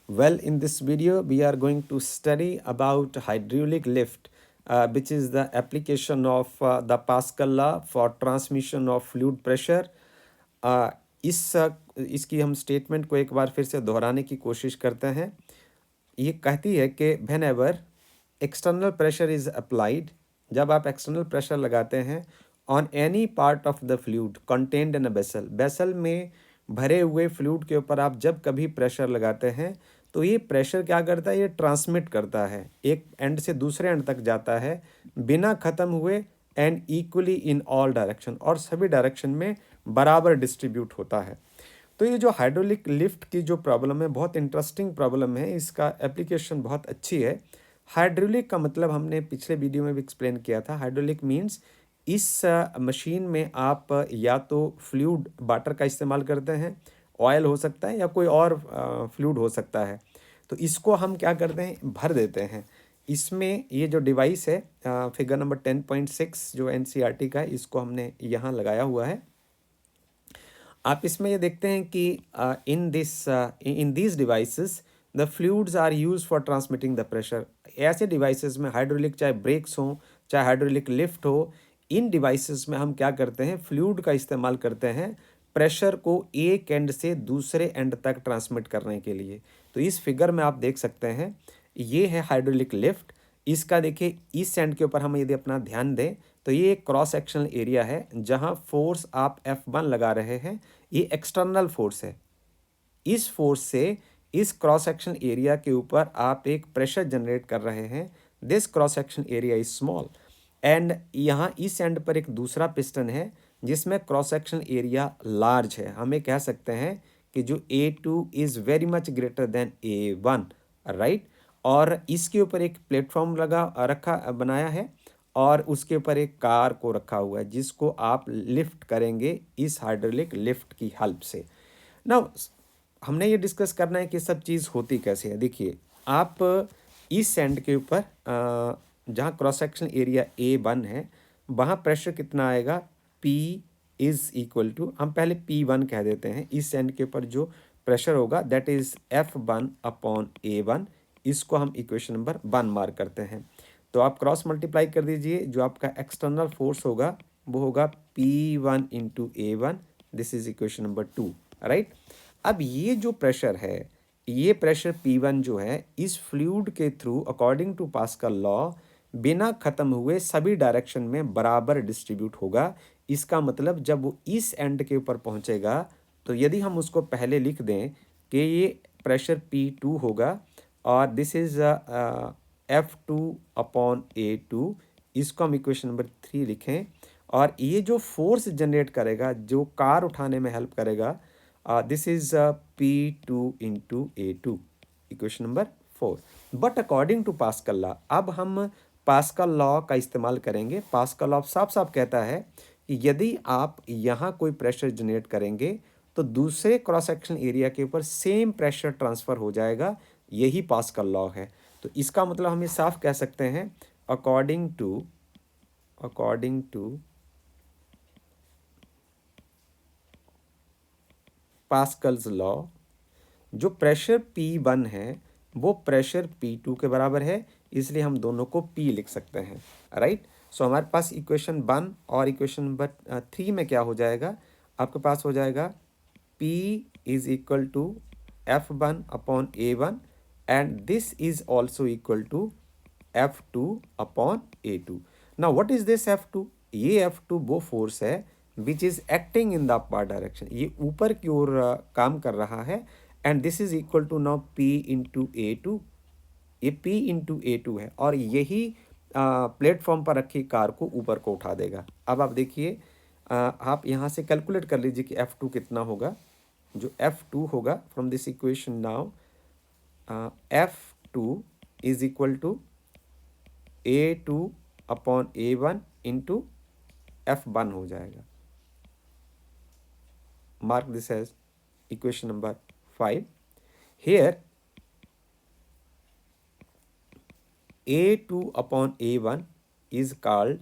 Well, in this video, we are going to study about hydraulic lift, which is the application of the Pascal law for transmission of fluid pressure. uh, इसकी हम statement को एक बार फिर से दोहराने की कोशिश करते हैं। ये कहती है कि whenever external pressure is applied, जब आप एक्सटर्नल प्रेशर लगाते हैं on any part of the fluid contained in a vessel, vessel में भरे हुए फ्लूइड के ऊपर आप जब कभी प्रेशर लगाते हैं तो ये प्रेशर क्या करता है, ये ट्रांसमिट करता है, एक एंड से दूसरे एंड तक जाता है बिना ख़त्म हुए and equally in all direction, और सभी डायरेक्शन में बराबर डिस्ट्रीब्यूट होता है। तो ये जो हाइड्रोलिक लिफ्ट की जो प्रॉब्लम है बहुत इंटरेस्टिंग प्रॉब्लम है, इसका एप्लीकेशन बहुत अच्छी है। हाइड्रोलिक का मतलब हमने पिछले वीडियो में भी एक्सप्लेन किया था। हाइड्रोलिक मीन्स इस मशीन में आप या तो फ्लूइड वाटर का इस्तेमाल करते हैं, ऑयल हो सकता है या कोई और फ्लूइड हो सकता है। तो इसको हम क्या करते हैं, भर देते हैं। इसमें ये जो डिवाइस है फिगर नंबर 10.6 जो एनसीईआरटी का है, इसको हमने यहाँ लगाया हुआ है। आप इसमें ये देखते हैं कि in this devices the fluids are use for transmitting the pressure. ऐसे डिवाइसेस में हाइड्रोलिक चाहे ब्रेक्स हो चाहे हाइड्रोलिक लिफ्ट हो, इन डिवाइसेस में हम क्या करते हैं, फ्लूइड का इस्तेमाल करते हैं प्रेशर को एक एंड से दूसरे एंड तक ट्रांसमिट करने के लिए। तो इस फिगर में आप देख सकते हैं ये है हाइड्रोलिक लिफ्ट। इसका देखिए इस एंड के ऊपर हम यदि अपना ध्यान दें तो ये एक क्रॉस सेक्शनल एरिया है जहां फोर्स आप F1 लगा रहे हैं, ये एक्सटर्नल फोर्स है। इस फोर्स से इस क्रॉस सेक्शन एरिया के ऊपर आप एक प्रेशर जनरेट कर रहे हैं। This cross section area is small and यहाँ इस एंड पर एक दूसरा पिस्टन है जिसमें क्रॉस सेक्शन एरिया लार्ज है। हमें कह सकते हैं कि जो A2 is very much greater than A1, right. और इसके ऊपर एक प्लेटफॉर्म लगा रखा बनाया है और उसके ऊपर एक कार को रखा हुआ है जिसको आप लिफ्ट करेंगे इस हाइड्रोलिक लिफ्ट की हेल्प से। ना हमने ये डिस्कस करना है कि सब चीज़ होती कैसे है। देखिए आप इस एंड के ऊपर जहाँ क्रॉस सेक्शन एरिया A1 है वहाँ प्रेशर कितना आएगा, P इज़ इक्वल टू, हम पहले P1 कह देते हैं। इस एंड के ऊपर जो प्रेशर होगा that is F1 upon A1, इसको हम इक्वेशन नंबर 1 मार्क करते हैं। तो आप क्रॉस मल्टीप्लाई कर दीजिए, जो आपका एक्सटर्नल फोर्स होगा वो होगा P1 into A1, this is equation number 2, right. अब ये जो प्रेशर है, ये प्रेशर P1 जो है इस फ्लूइड के through according to Pascal law बिना ख़त्म हुए सभी डायरेक्शन में बराबर डिस्ट्रीब्यूट होगा। इसका मतलब जब वो इस एंड के ऊपर पहुंचेगा तो यदि हम उसको पहले लिख दें कि ये प्रेशर P2 होगा और this is F2 upon A2, इसको हम इक्वेशन नंबर 3 लिखें। और ये जो फोर्स जनरेट करेगा, जो कार उठाने में हेल्प करेगा, this is P2 into A2, equation number 4। But according to Pascal law, अब हम पास्कल लॉ का इस्तेमाल करेंगे। पास्कल लॉ साफ साफ कहता है कि यदि आप यहाँ कोई प्रेशर जनरेट करेंगे तो दूसरे क्रॉस सेक्शन एरिया के ऊपर सेम प्रेशर ट्रांसफ़र हो जाएगा। यही पास्कल लॉ है। तो इसका मतलब हम ये साफ कह सकते हैं अकॉर्डिंग टू पास्कल्स लॉ, जो प्रेशर P1 है वो प्रेशर P2 के बराबर है, इसलिए हम दोनों को P लिख सकते हैं, राइट। सो हमारे पास इक्वेशन 1 और इक्वेशन नंबर 3 में क्या हो जाएगा, आपके पास हो जाएगा P is equal to F1 upon A1 and this is also equal to F2 upon A2। Now what is this F2? ये F2 वो फोर्स है which is acting in the upward direction, ये ऊपर की ओर काम कर रहा है। And this is equal to now P into A2, ये P इंटू A2 है और यही प्लेटफॉर्म पर रखी कार को ऊपर को उठा देगा। अब आप देखिए आप यहाँ से कैलकुलेट कर लीजिए कि F2 कितना होगा। जो F2 होगा from this equation now, F2 is equal to A2 upon A1 into F1 हो जाएगा। Mark this as equation number 5. Here A2 upon A1 is called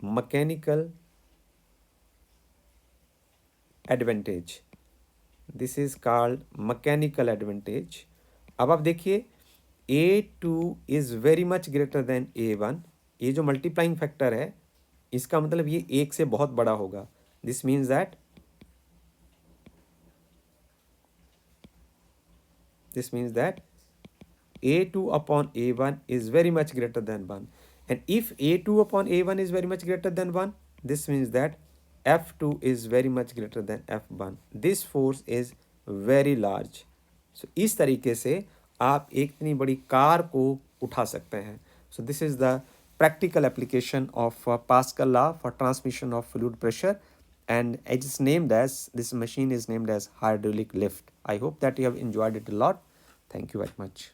mechanical advantage. This is called mechanical advantage. अब आप देखिए A2 is very much greater than A1। ये जो multiplying factor है इसका मतलब ये एक से बहुत बड़ा होगा। This means that A2 upon A1 is very much greater than 1. And if A2 upon A1 is very much greater than 1, this means that F2 is very much greater than F1. This force is very large. So इस तरीके से आप एक इतनी बड़ी car को उठा सकते हैं. So this is the practical application of Pascal law for transmission of fluid pressure, and this machine is named as hydraulic lift. I hope that you have enjoyed it a lot. Thank you very much.